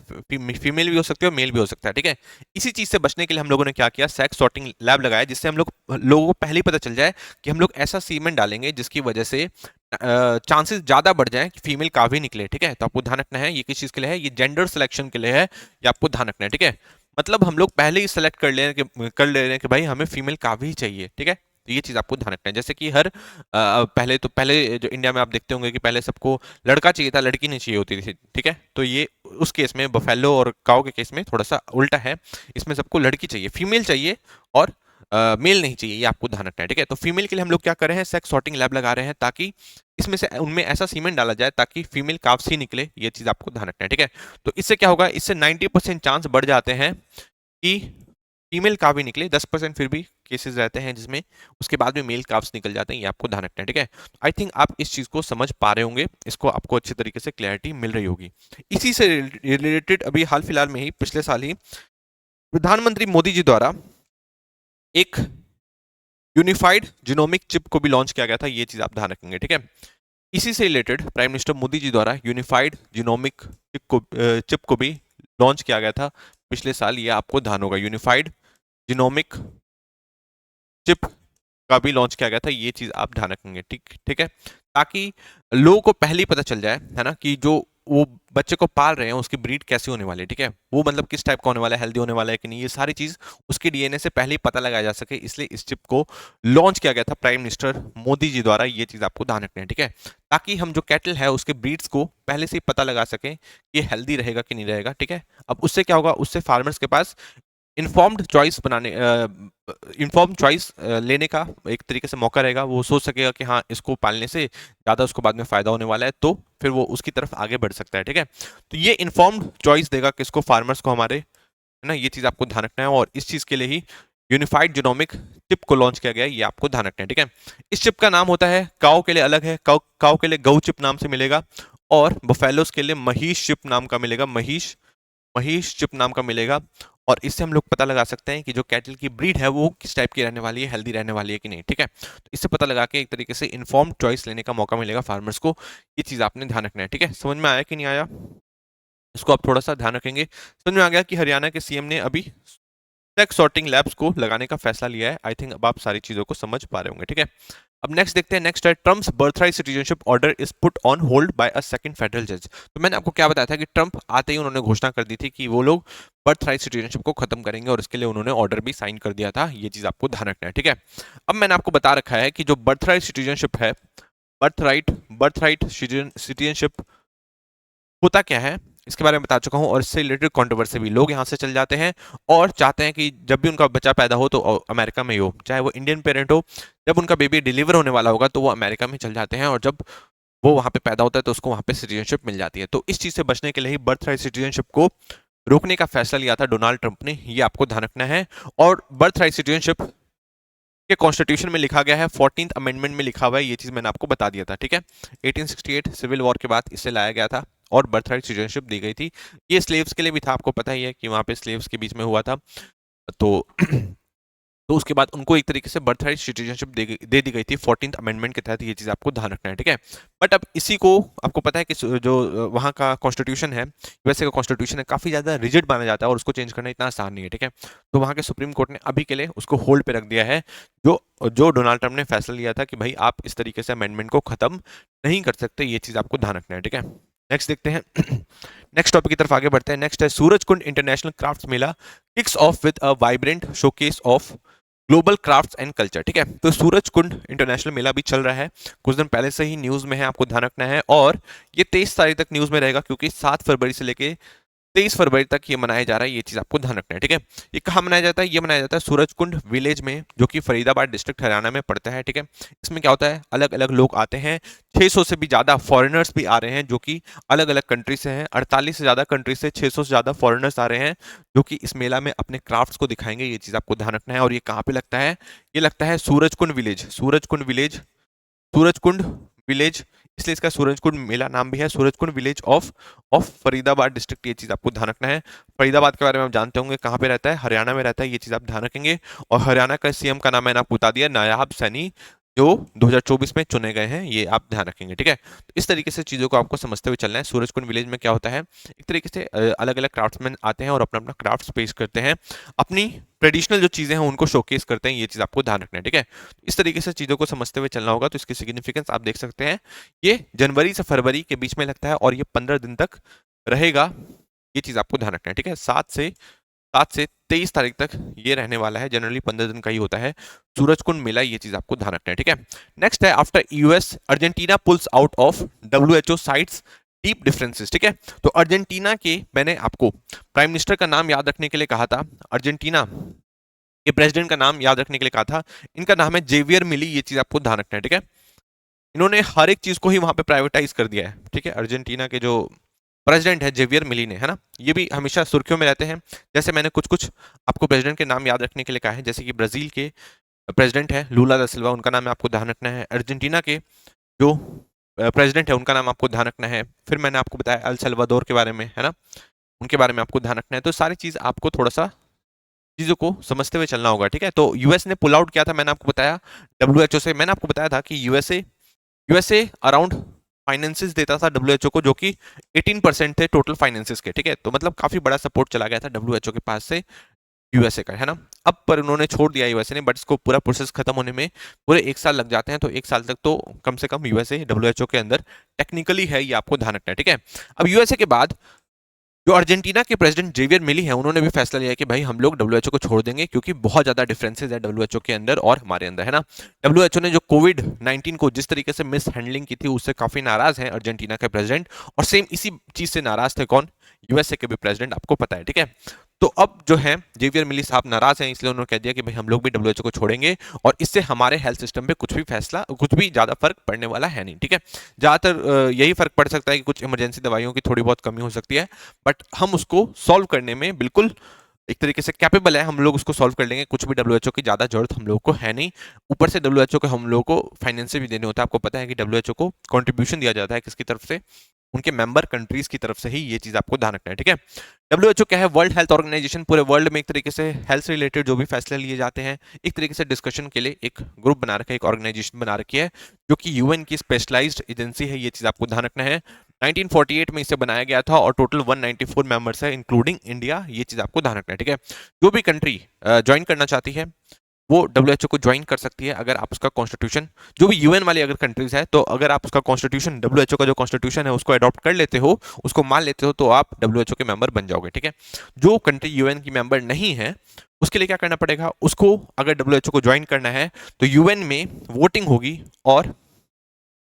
फीमेल भी हो सकती है और मेल भी हो सकता है, ठीक है। इसी चीज से बचने के लिए हम लोगों ने क्या किया, सेक्स सॉर्टिंग लैब लगाया, जिससे हम लोगों को पहले ही पता चल जाए कि हम लोग ऐसा सीमेंट डालेंगे जिसकी वजह से चांसेस ज्यादा बढ़ जाए कि फीमेल काफ ही निकले, ठीक है। तो आपको ध्यान रखना है ये किस चीज के लिए है, ये जेंडर सिलेक्शन के लिए है, ये आपको ध्यान रखना है, ठीक है। मतलब हम लोग पहले ही सेलेक्ट कर ले रहे हैं कि भाई हमें फीमेल काफ ही चाहिए, ठीक है। तो ये चीज आपको ध्यान रखना है। जैसे कि पहले जो इंडिया में आप देखते होंगे कि पहले सबको लड़का चाहिए था, लड़की नहीं चाहिए होती थी, ठीक है। तो ये उस केस में बफेलो और काऊ के केस में थोड़ा सा उल्टा है, इसमें सबको लड़की चाहिए, फीमेल चाहिए, और मेल नहीं चाहिए, ये आपको ध्यान रखना है, ठीक है। तो फीमेल के लिए हम लोग क्या कर रहे हैं, सेक्स सॉर्टिंग लैब लगा रहे हैं, ताकि इसमें से उनमें ऐसा सीमेंट डाला जाए ताकि फीमेल काफ्स ही निकले, ये चीज आपको ध्यान रखना है, ठीक है। तो इससे क्या होगा, इससे 90% चांस बढ़ जाते हैं कि फीमेल काफ ही निकले, 10% फिर भी केसेस रहते हैं जिसमें उसके बाद में मेल काफ्स निकल जाते हैं, ये आपको ध्यान रखना है, ठीक है। आई थिंक आप इस चीज को समझ पा रहे होंगे, इसको आपको अच्छे तरीके से क्लैरिटी मिल रही होगी। इसी से रिलेटेड अभी हाल फिलहाल में ही पिछले साल ही प्रधानमंत्री मोदी जी द्वारा एक यूनिफाइड जीनोमिक चिप को भी लॉन्च किया गया था, ये चीज आप ध्यान रखेंगे, ठीक है। इसी से related prime minister Modi ji द्वारा यूनिफाइड जीनोमिक चिप को भी लॉन्च किया गया था पिछले साल, ये आपको ध्यान होगा, यूनिफाइड जीनोमिक चिप का भी लॉन्च किया गया था, ये चीज आप ध्यान रखेंगे, ठीक ठीक है। ताकि लोगों को पहले ही पता चल जाए, है ना, कि जो वो बच्चे को पाल रहे हैं उसकी ब्रीड कैसी होने वाली है, ठीक है, वो मतलब किस टाइप का होने वाला है, हेल्दी होने वाला है कि नहीं, ये सारी चीज उसके डीएनए से पहले ही पता लगाया जा सके, इसलिए इस चिप को लॉन्च किया गया था प्राइम मिनिस्टर मोदी जी द्वारा, ये चीज आपको ध्यान रखना है, ठीक है। ताकि हम जो कैटल है उसके ब्रीड्स को पहले से ही पता लगा सकें कि हेल्दी रहेगा कि नहीं रहेगा, ठीक है। अब उससे क्या होगा, उससे फार्मर्स के पास इन्फॉर्म्ड चॉइस लेने का एक तरीके से मौका रहेगा, वो सोच सकेगा कि हाँ इसको पालने से ज़्यादा उसको बाद में फ़ायदा होने वाला है, तो फिर वो उसकी तरफ आगे बढ़ सकता है, ठीक है। तो ये इन्फॉर्म्ड चॉइस देगा किसको, फार्मर्स को हमारे, है ना, ये चीज़ आपको ध्यान रखना है, और इस चीज़ के लिए ही यूनिफाइड जीनोमिक चिप को लॉन्च किया गया है, ये आपको ध्यान रखना है, ठीक है। इस चिप का नाम होता है, काऊ के लिए अलग है, काऊ के लिए गऊ चिप नाम से मिलेगा, और बफेलोस के लिए महिष चिप नाम का मिलेगा, महिष महिष चिप नाम का मिलेगा। और इससे हम लोग पता लगा सकते हैं कि जो कैटल की ब्रीड है वो किस टाइप की रहने वाली है, हेल्दी रहने वाली है कि नहीं, ठीक है। तो इससे पता लगा के एक तरीके से इन्फॉर्म्ड चॉइस लेने का मौका मिलेगा फार्मर्स को, ये चीज आपने ध्यान रखना है, ठीक है। समझ में आया कि नहीं आया, इसको आप थोड़ा सा ध्यान रखेंगे। समझ में आ गया कि हरियाणा के सीएम ने अभी सेक्स सॉर्टिंग लैब्स को लगाने का फैसला लिया है। आई थिंक अब आप सारी चीजों को समझ पा रहे होंगे, ठीक है। अब नेक्स्ट देखते हैं, नेक्स्ट है Trump's birthright citizenship order is put on hold by a second federal जज। तो मैंने आपको क्या बताया था कि ट्रम्प आते ही उन्होंने घोषणा कर दी थी कि वो लोग बर्थराइट सिटीजनशिप को खत्म करेंगे, और इसके लिए उन्होंने ऑर्डर भी साइन कर दिया था, ये चीज आपको ध्यान रखना है, ठीक है। अब मैंने आपको बता रखा है कि जो बर्थराइट सिटीजनशिप है, बर्थराइट सिटीजनशिप होता क्या है इसके बारे में बता चुका हूं, और इससे रिलेटेड कंट्रोवर्सी भी, लोग यहां से चल जाते हैं और चाहते हैं कि जब भी उनका बच्चा पैदा हो तो अमेरिका में ही हो, चाहे वो इंडियन पेरेंट हो, जब उनका बेबी डिलीवर होने वाला होगा तो वो अमेरिका में चल जाते हैं, और जब वो वहां पे पैदा होता है तो उसको वहां पे सिटीजनशिप मिल जाती है। तो इस चीज से बचने के लिए ही बर्थ राइट सिटीजनशिप को रोकने का फैसला लिया था डोनाल्ड ट्रंप ने, ये आपको ध्यान रखना है। और बर्थ राइट सिटीजनशिप के कॉन्स्टिट्यूशन में लिखा गया है, 14th अमेंडमेंट में लिखा हुआ है, ये चीज मैंने आपको बता दिया था, ठीक है। 1868 सिविल वॉर के बाद इसे लाया गया था और बर्थ राइट सिटीजनशिप दी गई थी। ये स्लेव्स के लिए भी था, आपको पता ही है कि वहां पे स्लेव्स के बीच में हुआ था, तो तो उसके बाद उनको एक तरीके से बर्थ राइट सिटीजनशिप दे दी गई थी 14th अमेंडमेंट के तहत, ये चीज आपको ध्यान रखना है, ठीक है। बट अब इसी को आपको पता है कि जो वहाँ का कॉन्स्टिट्यूशन है, यूएसए का कॉन्स्टिट्यूशन है, काफी ज्यादा रिजिड माना जाता है और उसको चेंज करना इतना आसान नहीं है, ठीक है। तो वहाँ के सुप्रीम कोर्ट ने अभी के लिए उसको होल्ड पे रख दिया है, जो जो डोनाल्ड ट्रंप ने फैसला लिया था कि भाई आप इस तरीके से अमेंडमेंट को खत्म नहीं कर सकते, ये चीज आपको ध्यान रखना है, ठीक है। नेक्स्ट देखते हैं नेक्स्ट टॉपिक की तरफ आगे बढ़ते हैं। नेक्स्ट है Surajkund international crafts Mela kicks of with a vibrant showcase of global crafts and culture. ठीक है, तो सूरजकुंड इंटरनेशनल मेला भी चल रहा है, कुछ दिन पहले से ही न्यूज में है, आपको ध्यान रखना है। और ये 23 तारीख तक न्यूज में रहेगा, क्योंकि 7 फरवरी से लेके 23 फरवरी तक ये मनाया जा रहा है। ये चीज आपको ध्यान रखना है। ठीक है, ये कहाँ मनाया जाता है? ये मनाया जाता है सूरजकुंड विलेज में, जो कि फरीदाबाद डिस्ट्रिक्ट हरियाणा में पड़ता है। ठीक है, इसमें क्या होता है, अलग अलग लोग आते हैं, 600 से भी ज्यादा फॉरेनर्स भी आ रहे हैं, जो कि अलग अलग कंट्री से हैं। 48 से ज्यादा कंट्री से 600 से ज्यादा फॉरेनर्स आ रहे हैं, जो कि इस मेला में अपने क्राफ्ट्स को दिखाएंगे। ये चीज आपको ध्यान रखना है। और ये कहाँ पे लगता है? ये लगता है Surajkund village, Surajkund village, Surajkund village, इसलिए इसका सूरजकुंड मेला नाम भी है, Surajkund village of Faridabad district. ये चीज आपको ध्यान रखना है। फरीदाबाद के बारे में आप जानते होंगे, कहाँ पे रहता है? हरियाणा में रहता है। ये चीज आप ध्यान रखेंगे। और हरियाणा का सीएम का नाम मैंने आपको बता दिया, नायाब सैनी, जो 2024 में चुने गए हैं। ये आप ध्यान रखेंगे। ठीक है, तो इस तरीके से चीजों को आपको समझते हुए चलना है। सूरजकुंड विलेज में क्या होता है, एक तरीके से अलग अलग क्राफ्ट्समैन आते हैं और अपना अपना क्राफ्ट्स पेश करते हैं, अपनी ट्रेडिशनल जो चीजें हैं उनको शोकेस करते हैं। ये चीज आपको ध्यान रखना है। ठीक है, इस तरीके से चीजों को समझते हुए चलना होगा। तो इसकी सिग्निफिकेंस आप देख सकते हैं, ये जनवरी से फरवरी के बीच में लगता है और ये 15 दिन तक रहेगा। ये चीज आपको ध्यान रखना है। ठीक है, 7 से 23 तारीख तक ये रहने वाला है। जनरली 15 दिन का ही होता है सूरजकुंड मेला। ये चीज आपको ध्यान रखना है। ठीक है, नेक्स्ट है after US Argentina pools out of WHO sites deep differences. ठीक है, तो अर्जेंटीना के, मैंने आपको प्राइम मिनिस्टर का नाम याद रखने के लिए कहा था, अर्जेंटीना के प्रेसिडेंट का नाम याद रखने के लिए कहा था। इनका नाम है जेवियर मिली। ये चीज आपको ध्यान रखना है। ठीक है, इन्होंने हर एक चीज को ही वहां पे प्राइवेटाइज कर दिया है। ठीक है, अर्जेंटीना के जो प्रेसिडेंट है जेवियर मिली ने, है ना, ये भी हमेशा सुर्खियों में रहते हैं। जैसे मैंने कुछ कुछ आपको प्रेसिडेंट के नाम याद रखने के लिए कहा है, जैसे कि ब्राजील के प्रेसिडेंट है लूला दा सिल्वा, उनका नाम आपको ध्यान रखना है। अर्जेंटीना के जो प्रेसिडेंट है उनका नाम आपको ध्यान रखना है। फिर मैंने आपको बताया अल सल्वाडोर के बारे में, है ना, उनके बारे में आपको ध्यान रखना है। तो सारी चीज आपको थोड़ा सा चीजों को समझते हुए चलना होगा। ठीक है, तो यूएस ने पुल आउट किया था, मैंने आपको बताया डब्ल्यूएचओ से। मैंने आपको बताया था कि यूएसए अराउंड फाइनेंसेस देता था डब्ल्यूएचओ को, जो कि 18% थे टोटल फाइनेंसेस के। ठीक है, तो मतलब काफी बड़ा सपोर्ट चला गया था डब्ल्यूएचओ के पास से यूएसए का, है ना। अब पर उन्होंने छोड़ दिया यूएसए ने, बट इसको पूरा प्रोसेस खत्म होने में पूरे 1 साल लग जाते हैं। तो 1 साल तक तो कम से कम यूएसए डब्ल्यूएचओ के अंदर टेक्निकली है, ये आपको ध्यान रखना है। ठीक है, अब यूएसए के बाद जो अर्जेंटीना के प्रेसिडेंट जेवियर मिली है, उन्होंने भी फैसला लिया कि भाई हम लोग डब्ल्यूएचओ को छोड़ देंगे, क्योंकि बहुत ज्यादा डिफरेंसेस है डब्ल्यूएचओ के अंदर और हमारे अंदर, है ना। डब्ल्यूएचओ ने जो कोविड-19 को जिस तरीके से मिस हैंडलिंग की थी, उससे काफी नाराज हैं अर्जेंटीना के प्रेसिडेंट। और सेम इसी चीज से नाराज थे कौन? यूएसए के भी प्रेसिडेंट, आपको पता है। ठीक है, तो अब जो है जेवियर मिली साहब नाराज हैं, इसलिए उन्होंने कह दिया कि भाई हम लोग भी डब्ल्यूएचओ को छोड़ेंगे, और इससे हमारे हेल्थ सिस्टम पे कुछ भी ज्यादा फर्क पड़ने वाला है नहीं। ठीक है, ज्यादातर यही फर्क पड़ सकता है कि कुछ इमरजेंसी दवाइयों की थोड़ी बहुत कमी हो सकती है, बट हम उसको सॉल्व करने में बिल्कुल एक तरीके से कैपेबल है, हम लोग उसको सॉल्व कर लेंगे। कुछ भी डब्ल्यूएचओ की ज्यादा जरूरत हम लोग को है नहीं। ऊपर से डब्ल्यूएचओ को हम लोग को फाइनेंस भी देने होता है। आपको पता है कि डब्ल्यूएचओ को कंट्रीब्यूशन दिया जाता है किसकी तरफ से? उनके मेंबर कंट्रीज की तरफ से ही। ये चीज आपको ध्यान रखना है। ठीक है, डब्ल्यूएचओ क्या है? World health organization. पूरे वर्ल्ड में एक तरीके से हेल्थ से रिलेटेड जो भी फैसले लिए जाते हैं, एक तरीके से डिस्कशन के लिए एक ग्रुप बना रखा है, एक ऑर्गेनाइजेशन बना रखी है, जो कि यूएन की स्पेशलाइज्ड एजेंसी है। ये चीज आपको ध्यान रखना है। 1948 में इसे बनाया गया था और टोटल 194 मेंबर्स है, इंक्लूडिंग इंडिया। ये चीज आपको ध्यान रखना है। ठीक है, जो भी कंट्री ज्वाइन करना चाहती है वो डब्ल्यूएचओ को ज्वाइन कर सकती है, अगर आप उसका कॉन्स्टिट्यूशन, जो भी यूएन वाली अगर कंट्रीज है, तो अगर आप उसका कॉन्स्टिट्यूशन, डब्ल्यूएचओ का जो कॉन्स्टिट्यूशन है उसको अडॉप्ट कर लेते हो, उसको मान लेते हो, तो आप डब्ल्यूएचओ के मेंबर बन जाओगे। ठीक है, जो कंट्री यूएन की मेंबर नहीं है, उसके लिए क्या करना पड़ेगा? उसको अगर डब्ल्यूएचओ को ज्वाइन करना है तो यूएन में वोटिंग होगी, और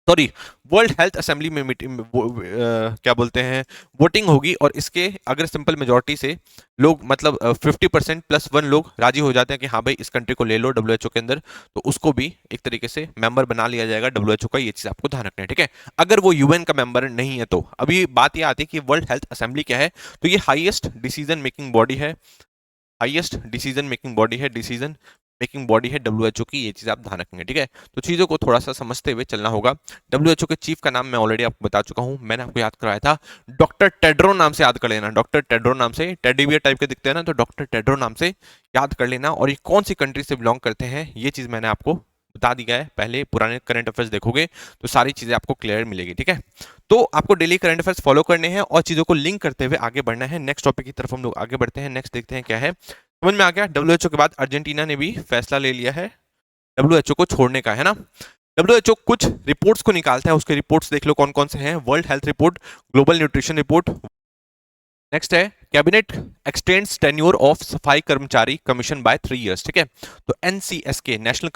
सॉरी, वर्ल्ड हेल्थ असेंबली में मीटिंग, क्या बोलते हैं, वोटिंग होगी। और इसके अगर सिंपल मेजोरिटी से लोग, मतलब 50% प्लस 1 लोग राजी हो जाते हैं कि हाँ भाई इस कंट्री को ले लो डब्ल्यूएचओ के अंदर, तो उसको भी एक तरीके से मेंबर बना लिया जाएगा डब्ल्यूएचओ का। ये चीज आपको ध्यान रखना है। ठीक है, अगर वो यूएन का मेंबर नहीं है तो अभी बात यह आती है कि वर्ल्ड हेल्थ असेंबली क्या है? तो ये हाईएस्ट डिसीजन मेकिंग बॉडी है, डिसीजन मेकिंग बॉडी है डब्ल्यूएचओ की। ये चीज आप ध्यान रखेंगे। ठीक है, तो चीजों को थोड़ा सा समझते हुए चलना होगा। डब्ल्यूएचओ के चीफ का नाम मैं ऑलरेडी आपको बता चुका हूं, मैंने आपको याद कराया था, डॉक्टर टेड्रो नाम से याद कर लेना। डॉक्टर टेड्रो नाम से, टेडी बियर टाइप के दिखते हैं ना, तो डॉक्टर टेड्रो नाम से याद कर लेना। और ये कौन सी कंट्री से बिलोंग करते हैं, ये चीज मैंने आपको बता दिया है पहले। पुराने करंट अफेयर्स देखोगे तो सारी चीजें आपको क्लियर मिलेगी। ठीक है, तो आपको डेली करंट अफेयर्स फॉलो करने हैं और चीजों को लिंक करते हुए आगे बढ़ना है। नेक्स्ट टॉपिक की तरफ हम लोग आगे बढ़ते हैं। नेक्स्ट देखते हैं क्या है, समझ में आ गया। डब्ल्यूएचओ के बाद अर्जेंटीना ने भी फैसला ले लिया है डब्ल्यूएचओ को छोड़ने का, है ना। WHO कुछ रिपोर्ट्स को निकालता है, उसके रिपोर्ट्स देख लो कौन कौन से हैं। World health report, global nutrition report, next है कैबिनेट एक्सटेंड्स टेन्योर ऑफ सफाई कर्मचारी कमीशन बाय 3 इयर्स। ठीक है, तो NCSK, नेशनल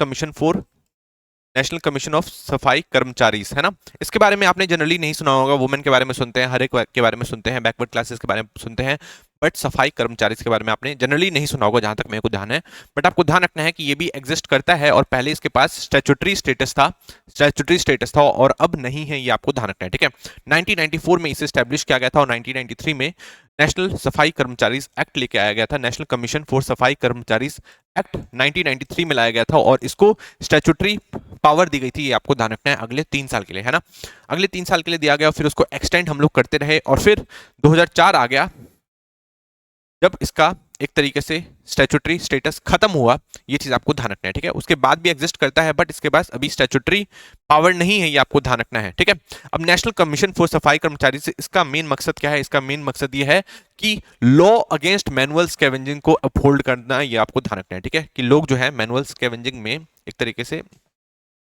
कमीशन ऑफ सफाई कर्मचारी, है ना। इसके बारे में आपने जनरली नहीं सुना होगा। वुमेन के बारे में सुनते हैं, हर एक के बारे में सुनते हैं, बैकवर्ड क्लासेस के बारे में सुनते हैं, बट सफाई कर्मचारी के बारे में आपने जनरली नहीं सुना होगा, जहां तक मेरे को ध्यान है। बट आपको ध्यान रखना है कि ये भी एग्जिस्ट करता है, और पहले इसके पास स्टैट्यूटरी स्टेटस था और अब नहीं है, ये आपको ध्यान रखना है। ठीक है, 1994 में इसे स्टैब्लिश किया गया था और 1993 में नेशनल सफाई कर्मचारी एक्ट लेके आया गया था। नेशनल कमीशन फॉर सफाई कर्मचारी एक्ट 1993 में लाया गया था और इसको स्टैट्यूटरी पावर दी गई थी, ये आपको ध्यान रखना है, अगले 3 साल के लिए, है ना। अगले 3 साल के लिए दिया गया, फिर उसको एक्सटेंड हम लोग करते रहे, और फिर 2004 आ गया जब इसका एक तरीके से स्टैट्यूटरी स्टेटस खत्म हुआ। ये चीज आपको ध्यान रखना है। ठीक है, उसके बाद भी एग्जिस्ट करता है, बट इसके पास अभी स्टैट्यूटरी पावर नहीं है, ये आपको ध्यान रखना है। ठीक है, अब नेशनल कमीशन फॉर सफाई कर्मचारी से इसका मेन मकसद क्या है? इसका मेन मकसद ये है कि लॉ अगेंस्ट मैनुअल स्कैवेंजिंग को अपहोल्ड करना, ये आपको ध्यान रखना है। ठीक है, कि लोग जो है मैनुअल स्कैवेंजिंग में एक तरीके से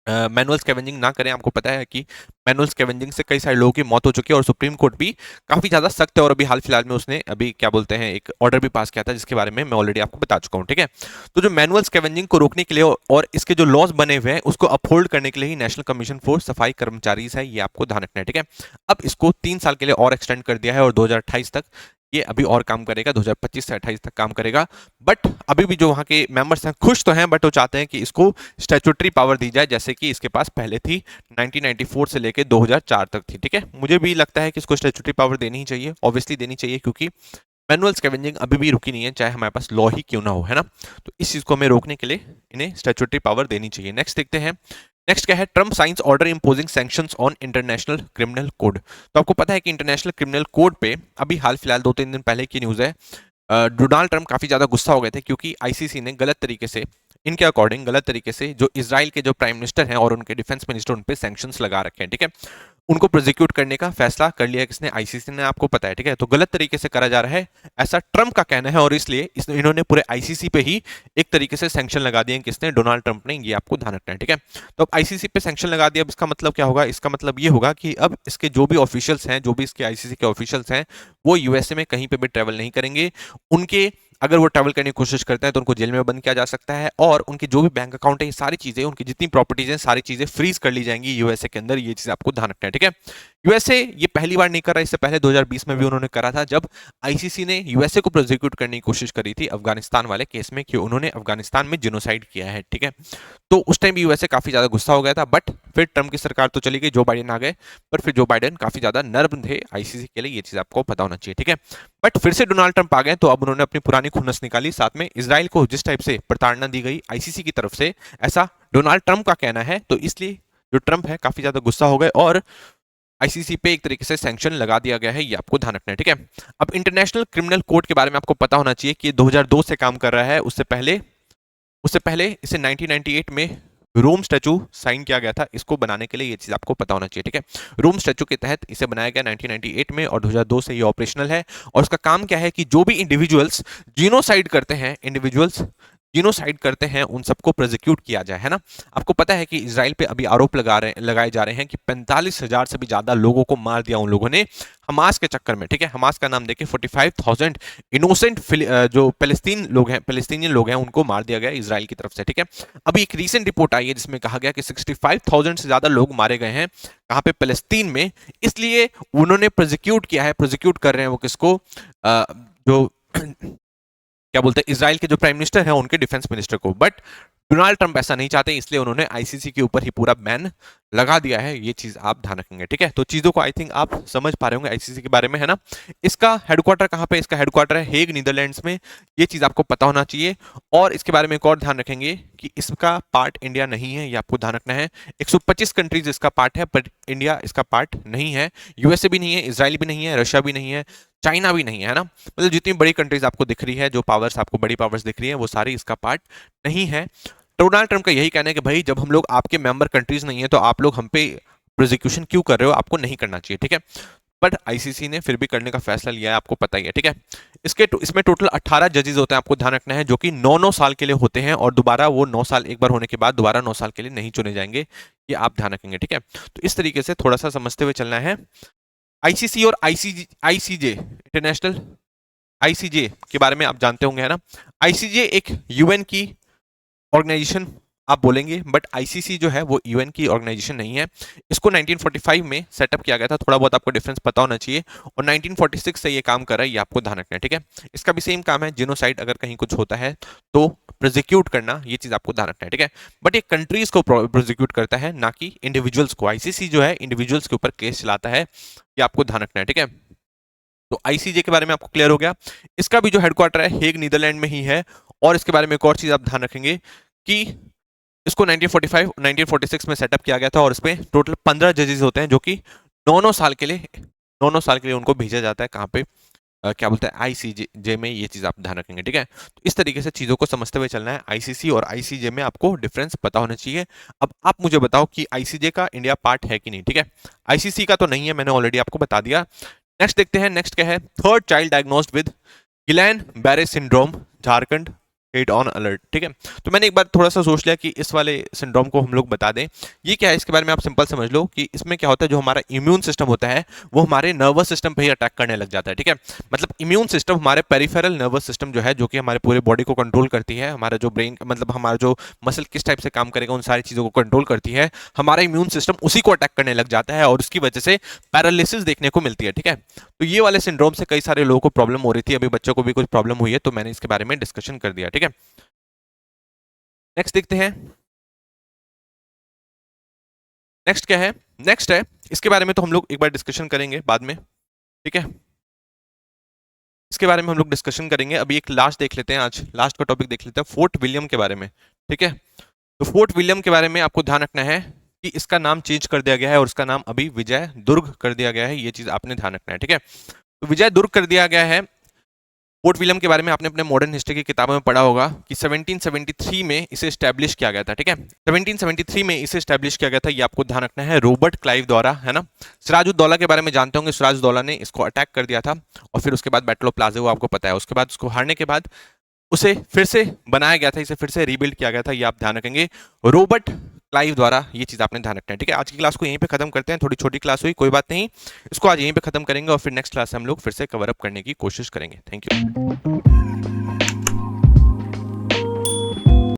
मैनुअल स्कैवेंजिंग ना करें। आपको पता है कि मैनुअल स्कैवेंजिंग से कई सारे लोगों की मौत हो चुकी है और सुप्रीम कोर्ट भी काफी ज्यादा सख्त है, और अभी हाल फिलहाल में उसने अभी क्या बोलते हैं एक ऑर्डर भी पास किया था, जिसके बारे में मैं ऑलरेडी आपको बता चुका हूं। ठीक है, तो जो मैनुअल स्कैवेंजिंग को रोकने के लिए और इसके जो लॉज बने हुए हैं उसको अपहोल्ड करने के लिए ही नेशनल कमीशन फॉर सफाई कर्मचारी है, ये आपको ध्यान रखना है। ठीक है, अब इसको 3 साल के लिए और एक्सटेंड कर दिया है और 2028 तक ये अभी और काम करेगा, 2025 से 28 तक काम करेगा। बट अभी भी जो वहां के मेंबर्स हैं खुश तो हैं, बट वो चाहते हैं कि इसको स्टैट्यूटरी पावर दी जाए, जैसे कि इसके पास पहले थी, 1994 से लेके 2004 तक थी। ठीक है, मुझे भी लगता है कि इसको स्टैट्यूटरी पावर देनी ही चाहिए, ऑब्वियसली देनी चाहिए, क्योंकि मैनुअल स्कैवेंजिंग अभी भी रुकी नहीं है, चाहे हमारे पास लॉ ही क्यों ना हो, है ना। तो इस चीज को हमें रोकने के लिए इन्हें स्टैट्यूटरी पावर देनी चाहिए। नेक्स्ट देखते हैं, नेक्स्ट क्या है, Trump science order imposing sanctions on international criminal code. तो आपको पता है कि इंटरनेशनल क्रिमिनल कोड पे अभी हाल फिलहाल 2-3 दिन पहले की न्यूज है, डोनाल्ड ट्रम्प काफी ज्यादा गुस्सा हो गए थे, क्योंकि आईसीसी ने गलत तरीके से, इनके अकॉर्डिंग गलत तरीके से जो इजराइल के जो प्राइम मिनिस्टर हैं और उनके डिफेंस मिनिस्टर, उन पे सैंक्शंस लगा रखे हैं। ठीक है, उनको प्रोसिक्यूट करने का फैसला कर लिया किसने? आईसीसी ने, आपको पता है। ठीक है, तो गलत तरीके से करा जा रहा है, ऐसा ट्रम्प का कहना है, और इसलिए इन्होंने पूरे आईसीसी पे ही एक तरीके से सैंक्शन लगा दिए। किसने? डोनाल्ड ट्रम्प ने, ये आपको ध्यान रखना है। ठीक है, तो अब आईसीसी पे सैंक्शन लगा दिया, अब इसका मतलब क्या होगा? इसका मतलब ये होगा कि अब इसके जो भी ऑफिशियल्स हैं, जो भी इसके आईसीसी के ऑफिशियल्स हैं, वो यूएसए में कहीं पे भी ट्रेवल नहीं करेंगे। उनके अगर वो ट्रैवल करने की कोशिश करते हैं तो उनको जेल में बंद किया जा सकता है, और उनकी जो भी बैंक अकाउंट है, ये सारी चीजें, उनकी जितनी प्रॉपर्टीज हैं, सारी चीजें फ्रीज कर ली जाएंगी यूएसए के अंदर। ये चीज आपको ध्यान रखना है। ठीक है, यूएसए ये पहली बार नहीं कर रहा, इससे पहले 2020 में भी उन्होंने करा था, जब आईसीसी ने यूएसए को प्रोसिक्यूट करने की कोशिश करी थी अफगानिस्तान वाले केस में, कि उन्होंने अफगानिस्तान में जिनोसाइड किया है। ठीक है, तो उस टाइम भी यूएसए काफी ज्यादा गुस्सा हो गया था, बट फिर ट्रम्प की सरकार तो चली गई, जो बाइडेन आ गए, पर फिर जो बाइडेन काफी ज्यादा नर्म थे आईसीसी के लिए, ये चीज आपको पता होना चाहिए। ठीक है, बट फिर से डोनाल्ड ट्रम्प आ गए, तो अब उन्होंने अपनी पुरानी खुन्नस निकाली, साथ में इजराइल को जिस टाइप से प्रताड़ना दी गई आईसीसी की तरफ से, ऐसा डोनाल्ड ट्रम्प का कहना है, तो इसलिए जो ट्रम्प है काफी ज्यादा गुस्सा हो गए और आईसीसी पे एक तरीके से सैंक्शन लगा दिया गया है, ये आपको ध्यान रखना है। ठीक है, अब इंटरनेशनल क्रिमिनल कोर्ट के बारे में आपको पता होना चाहिए कि 2002 से काम कर रहा है। उससे पहले इसे 1998 में रोम स्टैचू साइन किया गया था, इसको बनाने के लिए, ये चीज आपको पता होना चाहिए। ठीक है, रोम स्टैचू के तहत इसे बनाया गया 1998 में, और 2002 से ये ऑपरेशनल है। और उसका काम क्या है कि जो भी इंडिविजुअल्स जीनोसाइड करते हैं, उन सबको प्रोसिक्यूट किया जाए, है ना। आपको पता है कि इजराइल पे अभी आरोप लगाए जा रहे हैं कि 45,000 से भी ज्यादा लोगों को मार दिया उन लोगों ने हमास के चक्कर में। ठीक है, हमास का नाम देके 45,000 इनोसेंट जो पैलेस्टीनियन लोग हैं, उनको मार दिया गया इजराइल की तरफ से। ठीक है, अभी एक रीसेंट रिपोर्ट आई है जिसमें कहा गया कि 65,000 से ज्यादा लोग मारे गए हैं, कहां पे? पैलेस्तीन में। इसलिए उन्होंने प्रोसिक्यूट किया है, प्रोसिक्यूट कर रहे हैं वो किसको? जो क्या बोलते हैं, इजराइल के जो प्राइम मिनिस्टर हैं, उनके डिफेंस मिनिस्टर को। बट डोनाल्ड ट्रम्प ऐसा नहीं चाहते, इसलिए उन्होंने आईसीसी के ऊपर ही पूरा बैन लगा दिया है। ये चीज आप ध्यान रखेंगे। ठीक है, तो चीजों को आई थिंक आप समझ पा रहे होंगे आईसीसी के बारे में, है ना। इसका हेडक्वार्टर कहां पे? इसका हेडक्वार्टर है हेग, नीदरलैंड्स में। ये चीज आपको पता होना चाहिए। और इसके बारे में एक और ध्यान रखेंगे कि इसका पार्ट इंडिया नहीं है, ये आपको ध्यान रखना है। 125 कंट्रीज इसका पार्ट है, पर इंडिया इसका पार्ट नहीं है। यूएसए भी नहीं है, इजराइल भी नहीं है, रशिया भी नहीं है, चाइना भी नहीं है ना। मतलब जितनी बड़ी कंट्रीज आपको दिख रही है, जो पावर्स आपको बड़ी पावर्स दिख रही है, वो सारी इसका पार्ट नहीं है। डोनाल्ड ट्रम्प का यही कहना है कि भाई जब हम लोग आपके मेंबर कंट्रीज नहीं है, तो आप लोग हम पे प्रोसिक्यूशन क्यों कर रहे हो? आपको नहीं करना चाहिए। ठीक है, बट आईसीसी ने फिर भी करने का फैसला लिया है, आपको पता ही है, ठीक है। इसमें टोटल 18 जजेस होते हैं, आपको ध्यान रखना है, जो कि 9-9 साल के लिए होते हैं और दोबारा वो 9 साल एक बार होने के बाद दोबारा 9 साल के लिए नहीं चुने जाएंगे, ये आप ध्यान रखेंगे, ठीक है। तो इस तरीके से थोड़ा सा समझते हुए चलना है। आईसीसी और आईसीजे इंटरनेशनल आईसीजे के बारे में आप जानते होंगे, है ना। आईसीजे एक यूएन की ऑर्गेनाइजेशन आप बोलेंगे, बट आईसीसी जो है वो यूएन की ऑर्गेनाइजेशन नहीं है। इसको 1945 में सेटअप किया गया था, थोड़ा बहुत आपको डिफरेंस पता होना चाहिए, और 1946 से ये काम कर रहा है, ये आपको ध्यान रखना है, ठीक है। इसका भी सेम काम है, जिनोसाइड अगर कहीं कुछ होता है तो प्रोसिक्यूट करना, ये चीज आपको ध्यान रखना है, ठीक है। बट ये कंट्रीज को प्रोसिक्यूट करता है, ना कि इंडिविजुअल्स को। आईसीसी जो है इंडिविजुअल्स के ऊपर केस चलाता है, ये आपको ध्यान रखना है, ठीक है। तो आईसीजे के बारे में आपको क्लियर हो गया। इसका भी जो हेडक्वार्टर है हेग नीदरलैंड में ही है। और इसके बारे में एक और चीज आप ध्यान रखेंगे कि इसको 1945 1946 में सेटअप किया गया था, और इसमें टोटल 15 जजेस होते हैं, जो कि 9-9 साल के लिए 9-9 साल के लिए उनको भेजा जाता है, कहाँ पे क्या बोलते हैं, आईसीजे में। ये चीज आप ध्यान रखेंगे, ठीक है। तो इस तरीके से चीजों को समझते हुए चलना है। आईसीसी और आईसीजे में आपको डिफरेंस पता होना चाहिए। अब आप मुझे बताओ कि आईसीजे का इंडिया पार्ट है कि नहीं, ठीक है। आईसीसी का तो नहीं है, मैंने ऑलरेडी आपको बता दिया। नेक्स्ट देखते हैं, नेक्स्ट क्या है, third child diagnosed with Guillain Barre syndrome, Jharkhand state on alert, ठीक है। तो मैंने एक बार थोड़ा सा सोच लिया कि इस वाले सिंड्रोम को हम लोग बता दें। ये क्या है, इसके बारे में आप सिंपल समझ लो कि इसमें क्या होता है, जो हमारा इम्यून सिस्टम होता है वो हमारे नर्वस सिस्टम पे ही अटैक करने लग जाता है, ठीक है। मतलब इम्यून सिस्टम हमारे पेरिफेरल नर्वस सिस्टम जो है, जो कि हमारे पूरे बॉडी को कंट्रोल करती है, हमारा जो ब्रेन, मतलब हमारा जो मसल किस टाइप से काम करेगा, उन सारी चीजों को कंट्रोल करती है, हमारा इम्यून सिस्टम उसी को अटैक करने लग जाता है, और उसकी वजह से पैरालिसिस देखने को मिलती है, ठीक है। तो ये वाले सिंड्रोम से कई सारे लोगों को प्रॉब्लम हो रही थी, अभी बच्चों को भी कुछ प्रॉब्लम हुई है, तो मैंने इसके बारे में डिस्कशन कर दिया, ठीक है। नेक्स्ट देखते हैं, नेक्स्ट क्या है, नेक्स्ट है, इसके बारे में तो हम लोग एक बार डिस्कशन करेंगे बाद में, ठीक है। इसके बारे में हम लोग डिस्कशन करेंगे। अभी एक लास्ट देख लेते हैं, आज लास्ट का टॉपिक देख लेते हैं, फोर्ट विलियम के बारे में, ठीक है। तो फोर्ट विलियम के बारे में आपको ध्यान रखना है कि इसका नाम चेंज कर दिया गया है, और इसका नाम अभी विजय दुर्ग कर दिया गया है, ये चीज आपने ध्यान रखना है, ठीक है। तो विजय दुर्ग कर दिया गया है। फोर्ट विलियम के बारे में आपने अपने मॉडर्न हिस्ट्री की किताबों में पढ़ा होगा कि 1773 में इसे स्टैब्लिश किया गया था, ठीक है। 1773 में इसे स्टैब्लिश किया गया था, ये आपको ध्यान रखना है, रॉबर्ट क्लाइव द्वारा, है ना। सिराजुद्दौला के बारे में जानते होंगे, सिराजुद्दौला ने इसको अटैक कर दिया था, और फिर उसके बाद बैटल ऑफ प्लाज़ी आपको पता है। उसके बाद उसको हारने के बाद उसे फिर से बनाया गया था, इसे फिर से रीबिल्ड किया गया था, ये आप ध्यान रखेंगे, रॉबर्ट क्लाइव द्वारा, ये चीज आपने ध्यान रखना है, ठीक है। आज की क्लास को यहीं पे खत्म करते हैं, थोड़ी छोटी क्लास हुई, कोई बात नहीं, इसको आज यहीं पे खत्म करेंगे, और फिर नेक्स्ट क्लास हम लोग फिर से कवर अप करने की कोशिश करेंगे। Thank you.